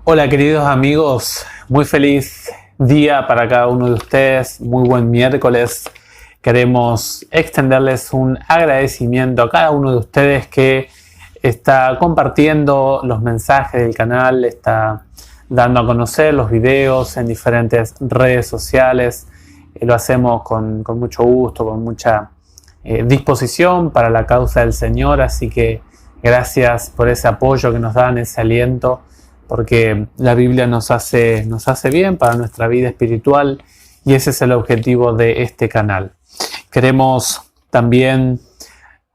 Hola queridos amigos, muy feliz día para cada uno de ustedes, muy buen miércoles. Queremos extenderles un agradecimiento a cada uno de ustedes que está compartiendo los mensajes del canal, está dando a conocer los videos en diferentes redes sociales. Lo hacemos con mucho gusto, con mucha disposición para la causa del Señor, así que gracias por ese apoyo que nos dan, ese aliento, porque la Biblia nos hace bien para nuestra vida espiritual y ese es el objetivo de este canal. Queremos también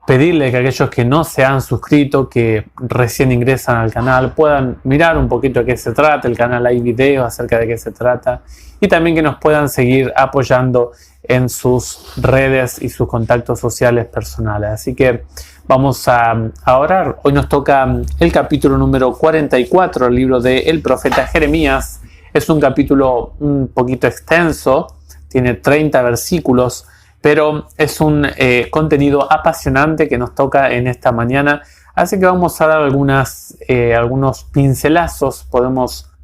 pedirle que aquellos que no se han suscrito, que recién ingresan al canal, puedan mirar un poquito de qué se trata. El canal hay videos acerca de qué se trata y también que nos puedan seguir apoyando en sus redes y sus contactos sociales personales. Así que vamos a orar. Hoy nos toca el capítulo número 44 del libro del profeta Jeremías. Es un capítulo un poquito extenso, tiene 30 versículos, pero es un contenido apasionante que nos toca en esta mañana. Así que vamos a dar algunos pincelazos.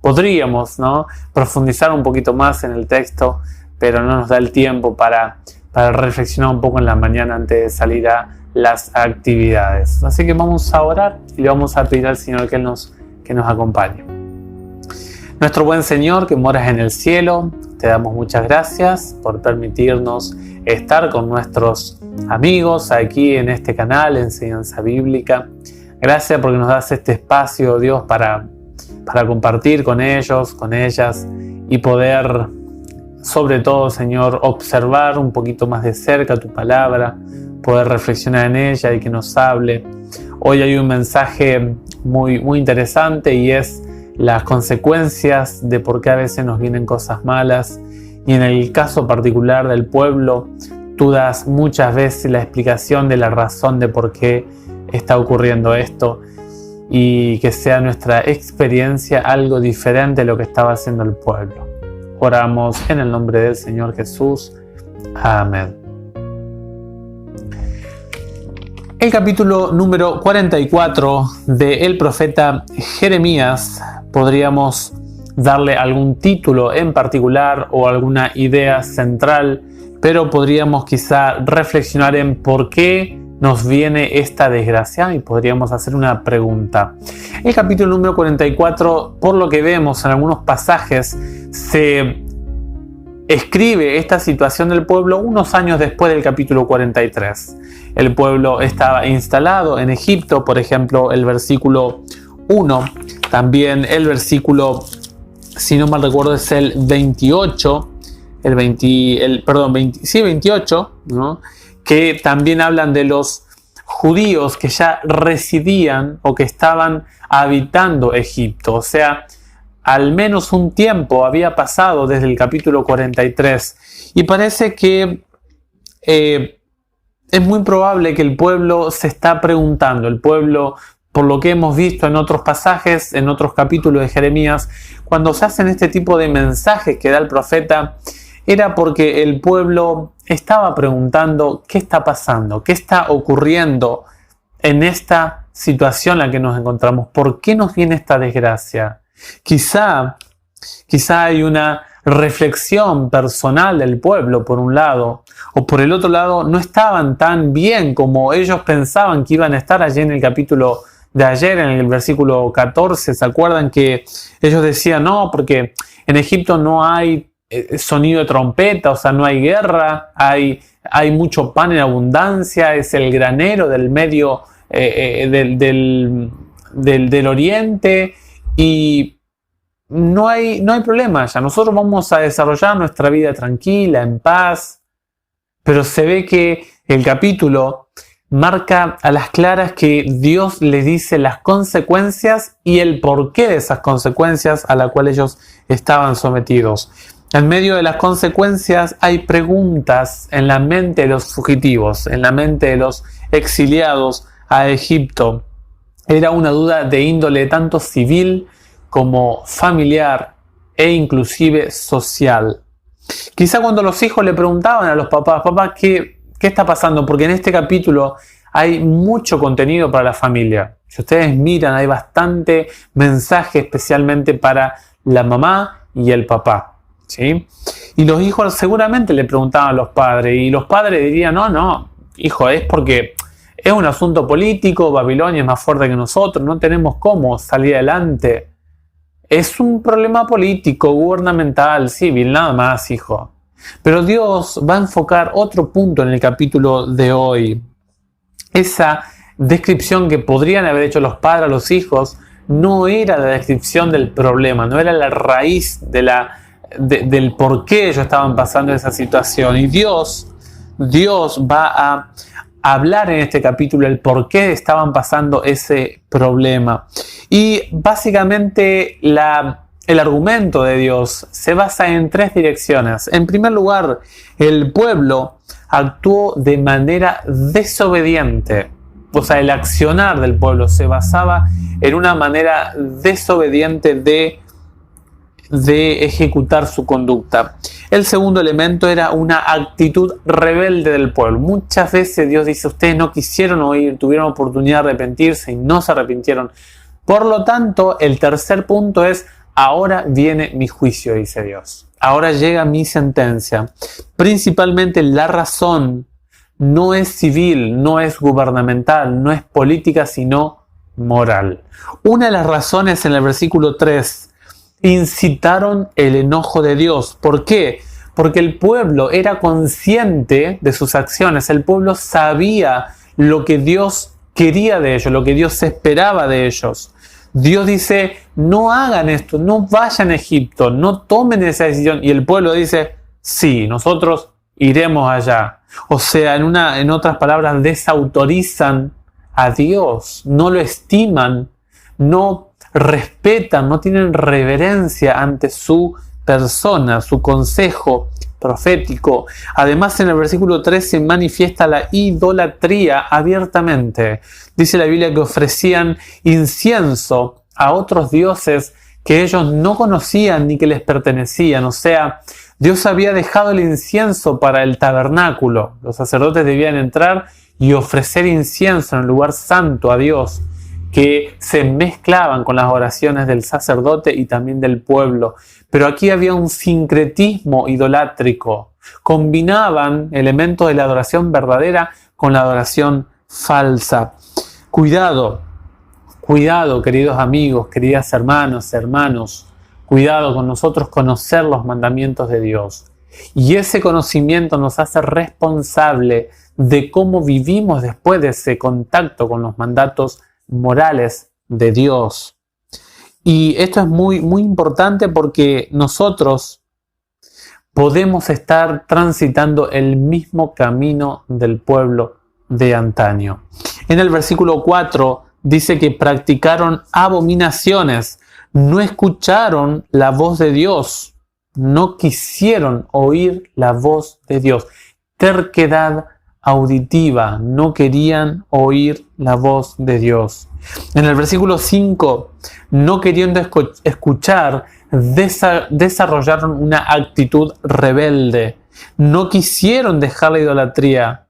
Podríamos, ¿no?, profundizar un poquito más en el texto, pero no nos da el tiempo para reflexionar un poco en la mañana antes de salir a las actividades. Así que vamos a orar y le vamos a pedir al Señor que nos acompañe. Nuestro buen Señor que moras en el cielo, te damos muchas gracias por permitirnos estar con nuestros amigos aquí en este canal, Enseñanza Bíblica. Gracias porque nos das este espacio, Dios, para compartir con ellos, con ellas y poder, sobre todo, Señor, observar un poquito más de cerca tu palabra, poder reflexionar en ella y que nos hable. Hoy hay un mensaje muy interesante y es las consecuencias de por qué a veces nos vienen cosas malas. Y en el caso particular del pueblo, tú das muchas veces la explicación de la razón de por qué está ocurriendo esto y que sea nuestra experiencia algo diferente de lo que estaba haciendo el pueblo. Oramos en el nombre del Señor Jesús. Amén. El capítulo número 44 del profeta Jeremías, podríamos darle algún título en particular o alguna idea central, pero podríamos quizá reflexionar en por qué nos viene esta desgracia y podríamos hacer una pregunta. El capítulo número 44, por lo que vemos en algunos pasajes, se escribe esta situación del pueblo unos años después del capítulo 43. El pueblo estaba instalado en Egipto, por ejemplo, el versículo 1, también el versículo, si no mal recuerdo, es el 28, 28, ¿no?, que también hablan de los judíos que ya residían o que estaban habitando Egipto. O sea, al menos un tiempo había pasado desde el capítulo 43 y parece que es muy probable que el pueblo se está preguntando, el pueblo, por lo que hemos visto en otros pasajes, en otros capítulos de Jeremías, cuando se hacen este tipo de mensajes que da el profeta, era porque el pueblo estaba preguntando qué está pasando, qué está ocurriendo en esta situación en la que nos encontramos, por qué nos viene esta desgracia. Quizá hay una reflexión personal del pueblo por un lado, o por el otro lado no estaban tan bien como ellos pensaban que iban a estar allí en el capítulo de ayer, en el versículo 14. ¿Se acuerdan que ellos decían no, porque en Egipto no hay sonido de trompeta, o sea, no hay guerra, hay mucho pan en abundancia, es el granero del medio del oriente y no hay problema ya, nosotros vamos a desarrollar nuestra vida tranquila, en paz. Pero se ve que el capítulo marca a las claras que Dios les dice las consecuencias y el porqué de esas consecuencias a las cuales ellos estaban sometidos. En medio de las consecuencias hay preguntas en la mente de los fugitivos, en la mente de los exiliados a Egipto. Era una duda de índole tanto civil como familiar e inclusive social. Quizá cuando los hijos le preguntaban a los papás, ¿qué está pasando? Porque en este capítulo hay mucho contenido para la familia. Si ustedes miran, hay bastante mensaje especialmente para la mamá y el papá, ¿sí? Y los hijos seguramente le preguntaban a los padres y los padres dirían, no, hijo, es porque es un asunto político, Babilonia es más fuerte que nosotros, no tenemos cómo salir adelante. Es un problema político, gubernamental, civil, nada más, hijo. Pero Dios va a enfocar otro punto en el capítulo de hoy. Esa descripción que podrían haber hecho los padres a los hijos no era la descripción del problema, no era la raíz del por qué ellos estaban pasando esa situación. Y Dios va a hablar en este capítulo el por qué estaban pasando ese problema. Y básicamente el argumento de Dios se basa en tres direcciones. En primer lugar, el pueblo actuó de manera desobediente. O sea, el accionar del pueblo se basaba en una manera desobediente de ejecutar su conducta. El segundo elemento era una actitud rebelde del pueblo. Muchas veces Dios dice, ustedes no quisieron oír, tuvieron oportunidad de arrepentirse y no se arrepintieron. Por lo tanto, el tercer punto es, ahora viene mi juicio, dice Dios. Ahora llega mi sentencia. Principalmente la razón no es civil, no es gubernamental, no es política, sino moral. Una de las razones en el versículo 3 incitaron el enojo de Dios. ¿Por qué? Porque el pueblo era consciente de sus acciones. El pueblo sabía lo que Dios quería de ellos, lo que Dios esperaba de ellos. Dios dice, no hagan esto, no vayan a Egipto, no tomen esa decisión. Y el pueblo dice, sí, nosotros iremos allá. O sea, en otras palabras, desautorizan a Dios, no lo estiman, no respetan, no tienen reverencia ante su persona, su consejo profético. Además, en el versículo 3 se manifiesta la idolatría abiertamente. Dice la Biblia que ofrecían incienso a otros dioses que ellos no conocían ni que les pertenecían. O sea, Dios había dejado el incienso para el tabernáculo. Los sacerdotes debían entrar y ofrecer incienso en el lugar santo a Dios, que se mezclaban con las oraciones del sacerdote y también del pueblo. Pero aquí había un sincretismo idolátrico. Combinaban elementos de la adoración verdadera con la adoración falsa. Cuidado, queridos amigos, queridas hermanos. Cuidado con nosotros conocer los mandamientos de Dios. Y ese conocimiento nos hace responsable de cómo vivimos después de ese contacto con los mandatos morales de Dios. Y esto es muy, muy importante porque nosotros podemos estar transitando el mismo camino del pueblo de antaño. En el versículo 4 dice que practicaron abominaciones, no escucharon la voz de Dios, no quisieron oír la voz de Dios. Terquedad auditiva, no querían oír la voz de Dios. En el versículo 5, no queriendo escuchar, desarrollaron una actitud rebelde. No quisieron dejar la idolatría.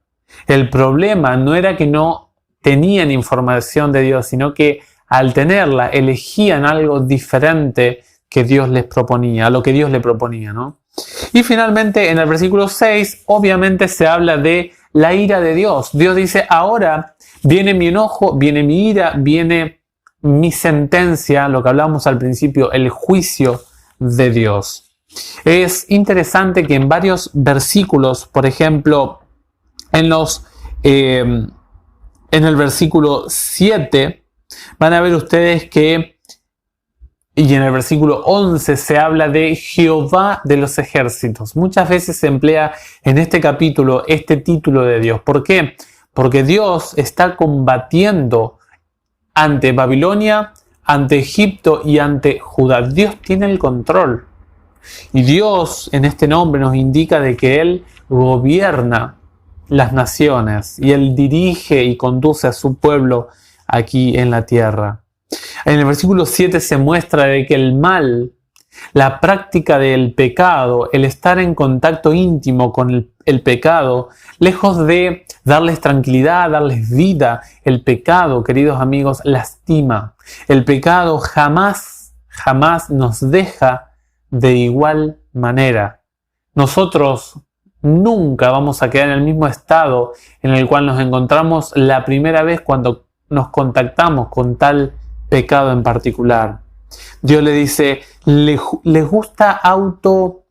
El problema no era que no tenían información de Dios, sino que al tenerla elegían algo diferente que Dios les proponía, a lo que Dios le proponía, ¿no? Y finalmente en el versículo 6 obviamente se habla de la ira de Dios. Dios dice, ahora viene mi enojo, viene mi ira, viene mi sentencia, lo que hablamos al principio, el juicio de Dios. Es interesante que en varios versículos, por ejemplo, en el versículo 7, van a ver ustedes que, y en el versículo 11 se habla de Jehová de los ejércitos. Muchas veces se emplea en este capítulo este título de Dios. ¿Por qué? Porque Dios está combatiendo ante Babilonia, ante Egipto y ante Judá. Dios tiene el control. Y Dios en este nombre nos indica de que Él gobierna las naciones y Él dirige y conduce a su pueblo aquí en la tierra. En el versículo 7 se muestra de que el mal, la práctica del pecado, el estar en contacto íntimo con el pecado, lejos de darles tranquilidad, darles vida, el pecado, queridos amigos, lastima. El pecado jamás nos deja de igual manera. Nosotros nunca vamos a quedar en el mismo estado en el cual nos encontramos la primera vez cuando nos contactamos con tal pecado en particular. Dios le dice, les gusta auto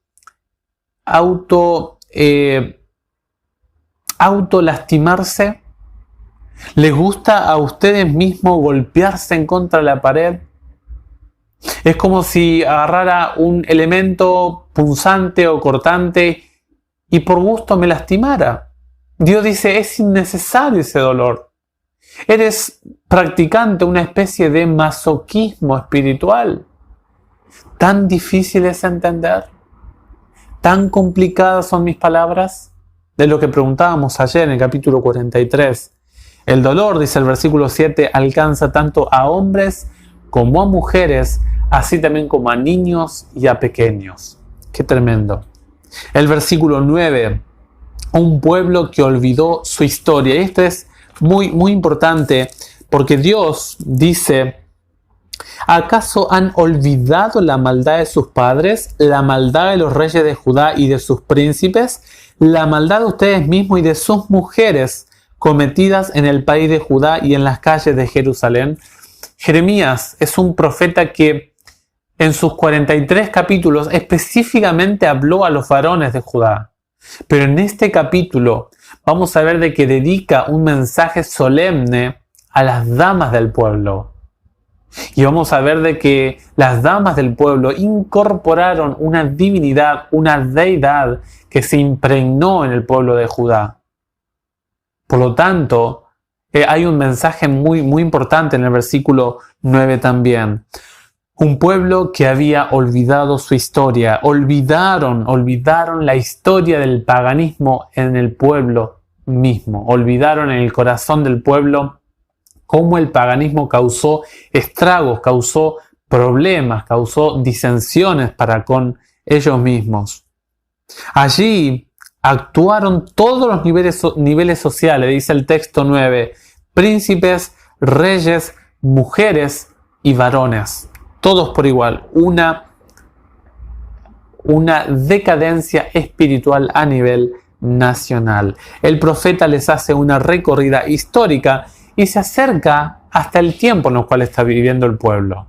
lastimarse. ¿Les gusta a ustedes mismos golpearse en contra de la pared? Es como si agarrara un elemento punzante o cortante y por gusto me lastimara. Dios dice, es innecesario ese dolor. Eres practicante una especie de masoquismo espiritual. ¿Tan difícil es entender? ¿Tan complicadas son mis palabras? De lo que preguntábamos ayer en el capítulo 43. El dolor, dice el versículo 7, alcanza tanto a hombres como a mujeres, así también como a niños y a pequeños. ¡Qué tremendo! El versículo 9, un pueblo que olvidó su historia. Y esto es muy importante porque Dios dice, ¿acaso han olvidado la maldad de sus padres, la maldad de los reyes de Judá y de sus príncipes, la maldad de ustedes mismos y de sus mujeres cometidas en el país de Judá y en las calles de Jerusalén? Jeremías es un profeta que en sus 43 capítulos específicamente habló a los varones de Judá. Pero en este capítulo vamos a ver de que dedica un mensaje solemne a las damas del pueblo. Y vamos a ver de que las damas del pueblo incorporaron una divinidad, una deidad que se impregnó en el pueblo de Judá. Por lo tanto, hay un mensaje muy importante en el versículo 9 también. Un pueblo que había olvidado su historia, olvidaron la historia del paganismo en el pueblo mismo, olvidaron en el corazón del pueblo cómo el paganismo causó estragos, causó problemas, causó disensiones para con ellos mismos. Allí actuaron todos los niveles sociales, dice el texto 9, príncipes, reyes, mujeres y varones. Todos por igual, una decadencia espiritual a nivel nacional. El profeta les hace una recorrida histórica y se acerca hasta el tiempo en el cual está viviendo el pueblo.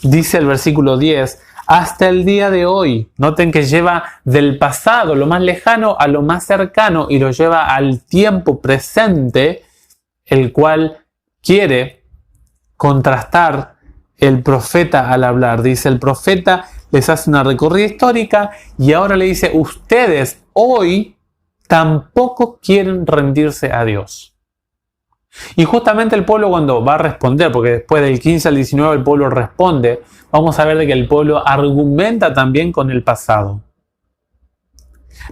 Dice el versículo 10, hasta el día de hoy. Noten que lleva del pasado, lo más lejano, a lo más cercano y lo lleva al tiempo presente, el cual quiere contrastar el profeta al hablar. Dice, el profeta les hace una recorrida histórica y ahora le dice, ustedes hoy tampoco quieren rendirse a Dios. Y justamente el pueblo cuando va a responder, porque después del 15 al 19 el pueblo responde, vamos a ver de que el pueblo argumenta también con el pasado.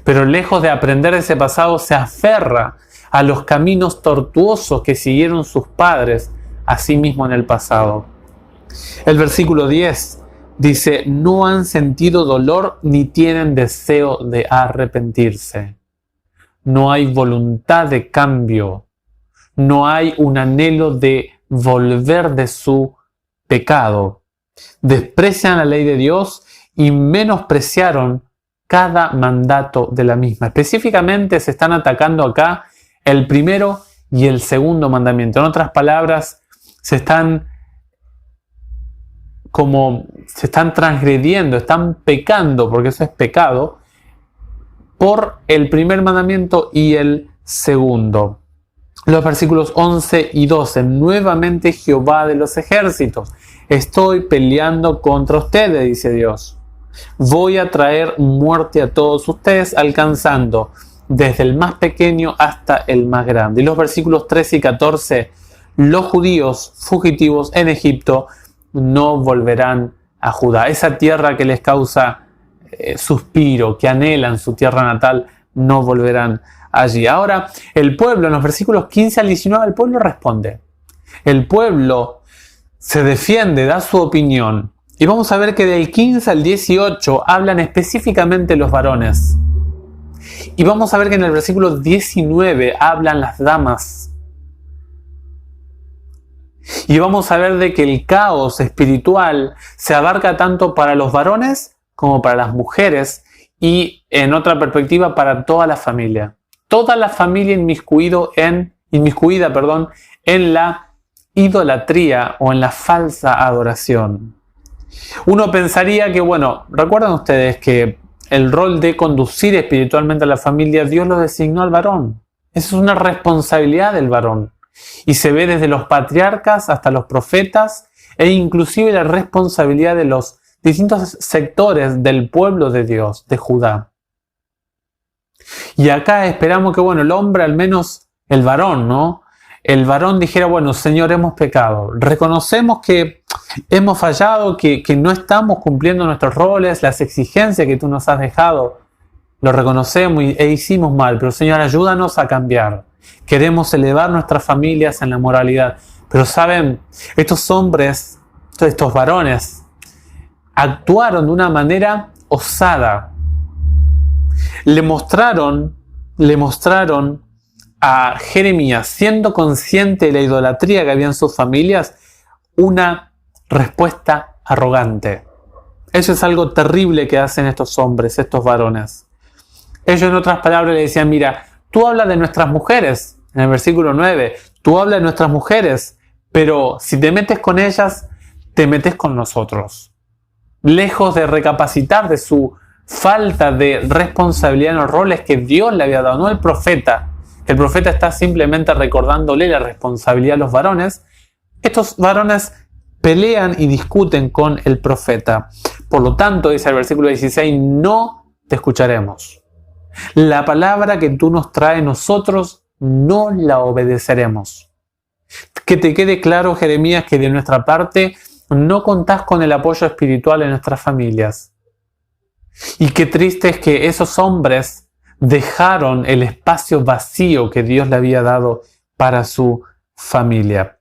Pero lejos de aprender de ese pasado, se aferra a los caminos tortuosos que siguieron sus padres a sí mismo en el pasado. El versículo 10 dice, no han sentido dolor ni tienen deseo de arrepentirse. No hay voluntad de cambio. No hay un anhelo de volver de su pecado. Desprecian la ley de Dios y menospreciaron cada mandato de la misma. Específicamente se están atacando acá el primero y el segundo mandamiento. En otras palabras, se están transgrediendo, están pecando, porque eso es pecado, por el primer mandamiento y el segundo. Los versículos 11 y 12. Nuevamente Jehová de los ejércitos. Estoy peleando contra ustedes, dice Dios. Voy a traer muerte a todos ustedes, alcanzando desde el más pequeño hasta el más grande. Y los versículos 13 y 14. Los judíos fugitivos en Egipto no volverán a Judá. Esa tierra que les causa suspiro, que anhelan su tierra natal, no volverán allí. Ahora, el pueblo, en los versículos 15 al 19, el pueblo responde. El pueblo se defiende, da su opinión. Y vamos a ver que del 15 al 18 hablan específicamente los varones. Y vamos a ver que en el versículo 19 hablan las damas. Y vamos a ver de que el caos espiritual se abarca tanto para los varones como para las mujeres y en otra perspectiva para toda la familia. Toda la familia inmiscuida en la idolatría o en la falsa adoración. Uno pensaría que, recuerdan ustedes que el rol de conducir espiritualmente a la familia, Dios lo designó al varón. Esa es una responsabilidad del varón. Y se ve desde los patriarcas hasta los profetas e inclusive la responsabilidad de los distintos sectores del pueblo de Dios, de Judá. Y acá esperamos que, el hombre, al menos el varón, ¿no? El varón dijera, Señor, hemos pecado. Reconocemos que hemos fallado, que no estamos cumpliendo nuestros roles, las exigencias que tú nos has dejado. Lo reconocemos e hicimos mal, pero Señor, ayúdanos a cambiar. Queremos elevar nuestras familias en la moralidad. Pero saben, estos hombres, estos varones, actuaron de una manera osada. Le mostraron a Jeremías, siendo consciente de la idolatría que había en sus familias, una respuesta arrogante. Eso es algo terrible que hacen estos hombres, estos varones. Ellos, en otras palabras, le decían, mira, tú hablas de nuestras mujeres, en el versículo 9, tú hablas de nuestras mujeres, pero si te metes con ellas, te metes con nosotros. Lejos de recapacitar de su falta de responsabilidad en los roles que Dios le había dado, no el profeta. El profeta está simplemente recordándole la responsabilidad a los varones. Estos varones pelean y discuten con el profeta. Por lo tanto, dice el versículo 16, no te escucharemos. La palabra que tú nos traes, nosotros no la obedeceremos. Que te quede claro, Jeremías, que de nuestra parte no contás con el apoyo espiritual en nuestras familias. Y qué triste es que esos hombres dejaron el espacio vacío que Dios le había dado para su familia.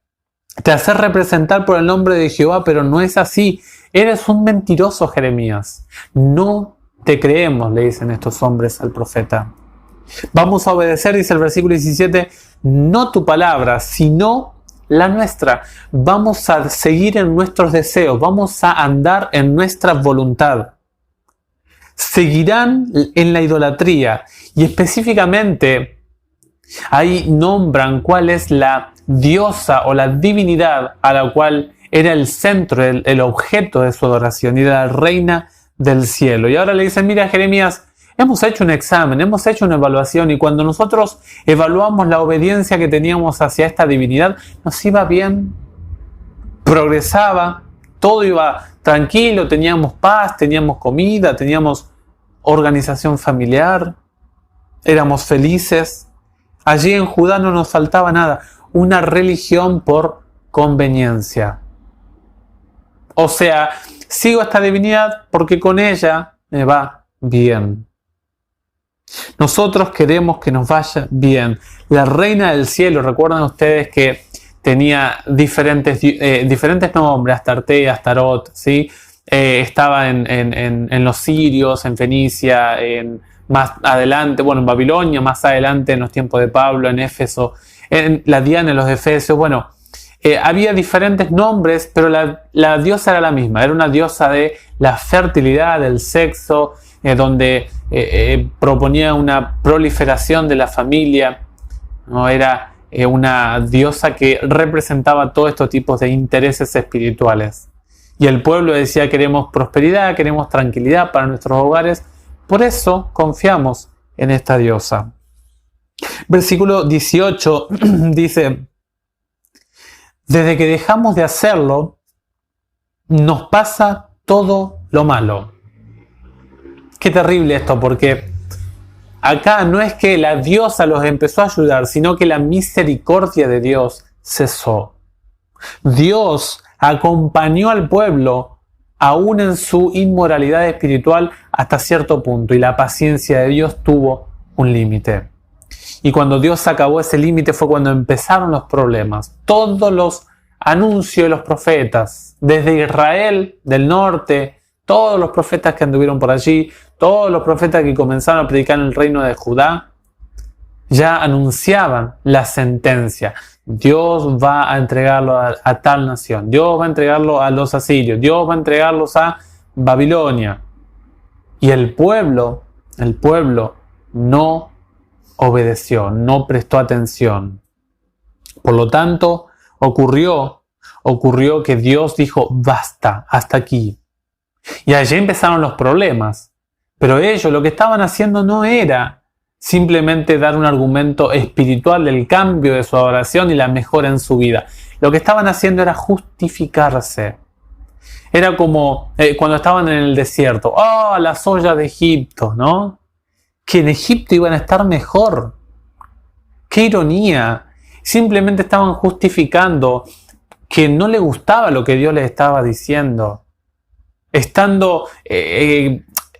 Te haces representar por el nombre de Jehová, pero no es así. Eres un mentiroso, Jeremías. No te creemos, le dicen estos hombres al profeta. Vamos a obedecer, dice el versículo 17, no tu palabra, sino la nuestra. Vamos a seguir en nuestros deseos, vamos a andar en nuestra voluntad. Seguirán en la idolatría y específicamente ahí nombran cuál es la diosa o la divinidad a la cual era el centro, el objeto de su adoración, y era la reina del cielo. Y ahora le dicen, mira, Jeremías, hemos hecho un examen, hemos hecho una evaluación, y cuando nosotros evaluamos la obediencia que teníamos hacia esta divinidad, nos iba bien, progresaba, todo iba tranquilo, teníamos paz, teníamos comida, teníamos organización familiar, éramos felices. Allí en Judá no nos faltaba nada, una religión por conveniencia. O sea, sigo esta divinidad porque con ella me va bien. Nosotros queremos que nos vaya bien. La reina del cielo, recuerdan ustedes que tenía diferentes nombres, Astarte, Astarot, ¿sí? Estaba en los sirios, en Fenicia, más adelante, en Babilonia, más adelante en los tiempos de Pablo, en Éfeso, en la Diana, en los Efesios. Había diferentes nombres, pero la diosa era la misma. Era una diosa de la fertilidad, del sexo, donde proponía una proliferación de la familia, ¿no? Era una diosa que representaba todos estos tipos de intereses espirituales. Y el pueblo decía, queremos prosperidad, queremos tranquilidad para nuestros hogares, por eso confiamos en esta diosa. Versículo 18 dice, desde que dejamos de hacerlo, nos pasa todo lo malo. Qué terrible esto, porque acá no es que la diosa los empezó a ayudar, sino que la misericordia de Dios cesó. Dios acompañó al pueblo aún en su inmoralidad espiritual hasta cierto punto, y la paciencia de Dios tuvo un límite. Y cuando Dios acabó ese límite fue cuando empezaron los problemas. Todos los anuncios de los profetas, desde Israel del norte, todos los profetas que anduvieron por allí, todos los profetas que comenzaron a predicar en el reino de Judá, ya anunciaban la sentencia. Dios va a entregarlo a tal nación, Dios va a entregarlo a los asirios, Dios va a entregarlos a Babilonia. Y el pueblo no obedeció, no prestó atención. Por lo tanto, ocurrió que Dios dijo, basta, hasta aquí. Y allí empezaron los problemas. Pero ellos lo que estaban haciendo no era simplemente dar un argumento espiritual del cambio de su adoración y la mejora en su vida. Lo que estaban haciendo era justificarse. Era como cuando estaban en el desierto. ¡Oh, las ollas de Egipto!, ¿no? Que en Egipto iban a estar mejor. ¡Qué ironía! Simplemente estaban justificando que no le gustaba lo que Dios les estaba diciendo. Estando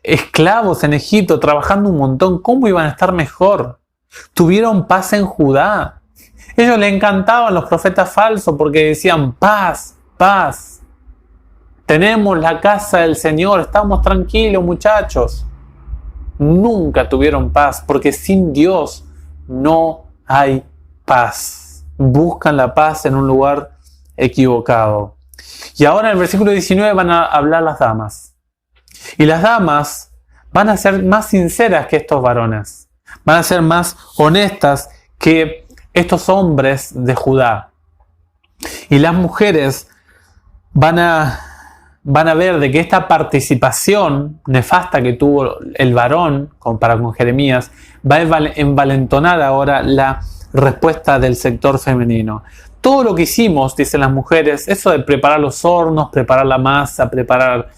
esclavos en Egipto, trabajando un montón, ¿cómo iban a estar mejor? Tuvieron paz en Judá. Ellos les encantaban los profetas falsos porque decían paz, paz. Tenemos la casa del Señor, estamos tranquilos, muchachos. Nunca tuvieron paz porque sin Dios no hay paz. Buscan la paz en un lugar equivocado. Y ahora en el versículo 19 van a hablar las damas. Y las damas van a ser más sinceras que estos varones. Van a ser más honestas que estos hombres de Judá. Y las mujeres van a ver de que esta participación nefasta que tuvo el varón para con Jeremías va a envalentonar ahora la respuesta del sector femenino. Todo lo que hicimos, dicen las mujeres, eso de preparar los hornos, preparar la masa, preparar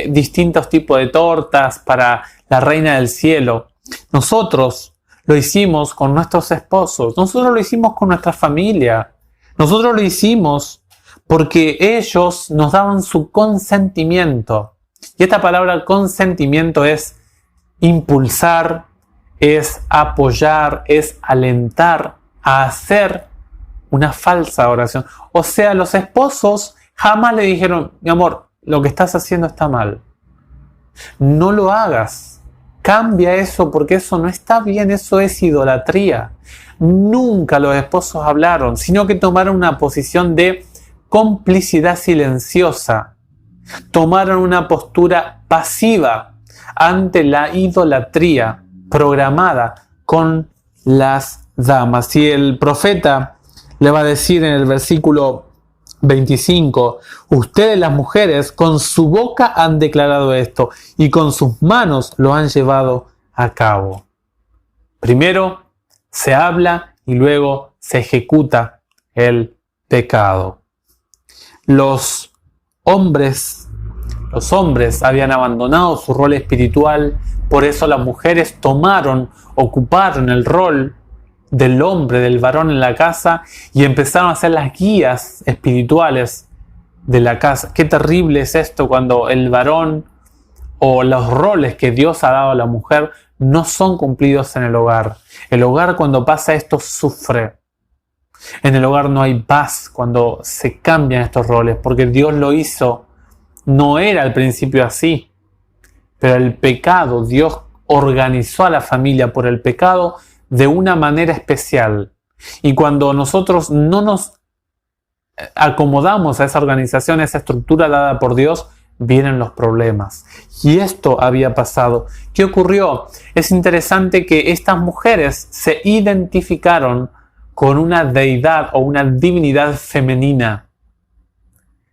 distintos tipos de tortas para la reina del cielo, nosotros lo hicimos con nuestros esposos, nosotros lo hicimos con nuestra familia, nosotros lo hicimos porque ellos nos daban su consentimiento. Y esta palabra consentimiento es impulsar, es apoyar, es alentar a hacer una falsa oración. O sea, los esposos jamás le dijeron, mi amor, lo que estás haciendo está mal. No lo hagas. Cambia eso porque eso no está bien, eso es idolatría. Nunca los esposos hablaron, sino que tomaron una posición de complicidad silenciosa. Tomaron una postura pasiva ante la idolatría programada con las damas. Y el profeta le va a decir en el versículo 25, ustedes las mujeres con su boca han declarado esto y con sus manos lo han llevado a cabo. Primero se habla y luego se ejecuta el pecado. Los hombres habían abandonado su rol espiritual, por eso las mujeres ocuparon el rol del hombre, del varón en la casa y empezaron a ser las guías espirituales de la casa. Qué terrible es esto cuando el varón o los roles que Dios ha dado a la mujer no son cumplidos en el hogar. El hogar, cuando pasa esto, sufre. En el hogar no hay paz cuando se cambian estos roles, porque Dios lo hizo. No era al principio así, pero el pecado, Dios organizó a la familia por el pecado de una manera especial. Y cuando nosotros no nos acomodamos a esa organización, a esa estructura dada por Dios, vienen los problemas. Y esto había pasado. ¿Qué ocurrió? Es interesante que estas mujeres se identificaron con una deidad o una divinidad femenina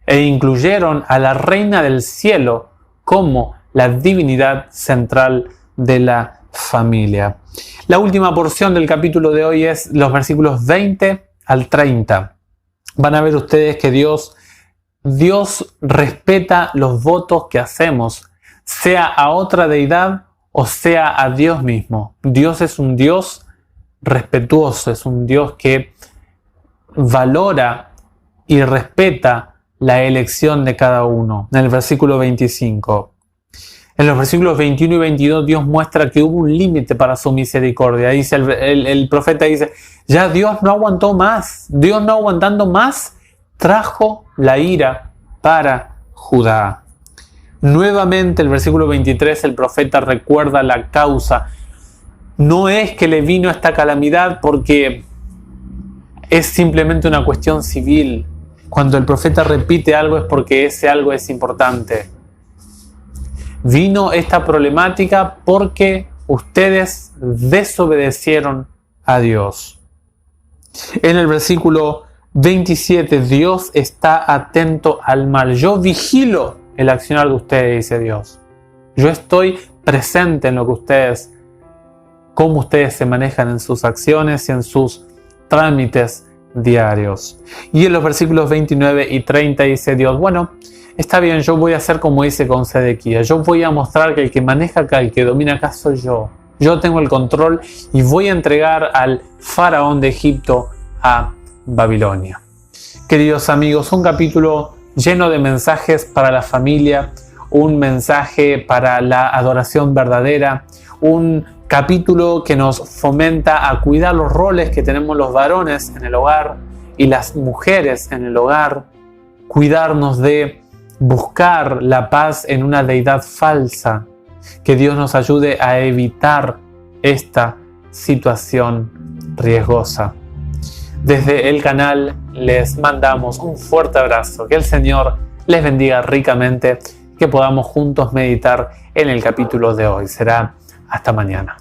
e incluyeron a la reina del cielo como la divinidad central de la familia. La última porción del capítulo de hoy es los versículos 20 al 30. Van a ver ustedes que Dios respeta los votos que hacemos, sea a otra deidad o sea a Dios mismo. Dios es un Dios respetuoso, es un Dios que valora y respeta la elección de cada uno. En el versículo 25. En los versículos 21 y 22 Dios muestra que hubo un límite para su misericordia. Dice el profeta dice, ya Dios no aguantó más. Dios no aguantando más, trajo la ira para Judá. Nuevamente el versículo 23, el profeta recuerda la causa. No es que le vino esta calamidad porque es simplemente una cuestión civil. Cuando el profeta repite algo es porque ese algo es importante. Vino esta problemática porque ustedes desobedecieron a Dios. En el versículo 27, Dios está atento al mal. Yo vigilo el accionar de ustedes, dice Dios. Yo estoy presente en lo que ustedes, cómo ustedes se manejan en sus acciones y en sus trámites diarios. Y en los versículos 29 y 30 dice Dios, bueno, está bien, yo voy a hacer como hice con Sedequías. Yo voy a mostrar que el que maneja acá, el que domina acá soy yo. Yo tengo el control y voy a entregar al faraón de Egipto a Babilonia. Queridos amigos, un capítulo lleno de mensajes para la familia, un mensaje para la adoración verdadera, un capítulo que nos fomenta a cuidar los roles que tenemos los varones en el hogar y las mujeres en el hogar, cuidarnos de buscar la paz en una deidad falsa, que Dios nos ayude a evitar esta situación riesgosa. Desde el canal les mandamos un fuerte abrazo, que el Señor les bendiga ricamente, que podamos juntos meditar en el capítulo de hoy. Será hasta mañana.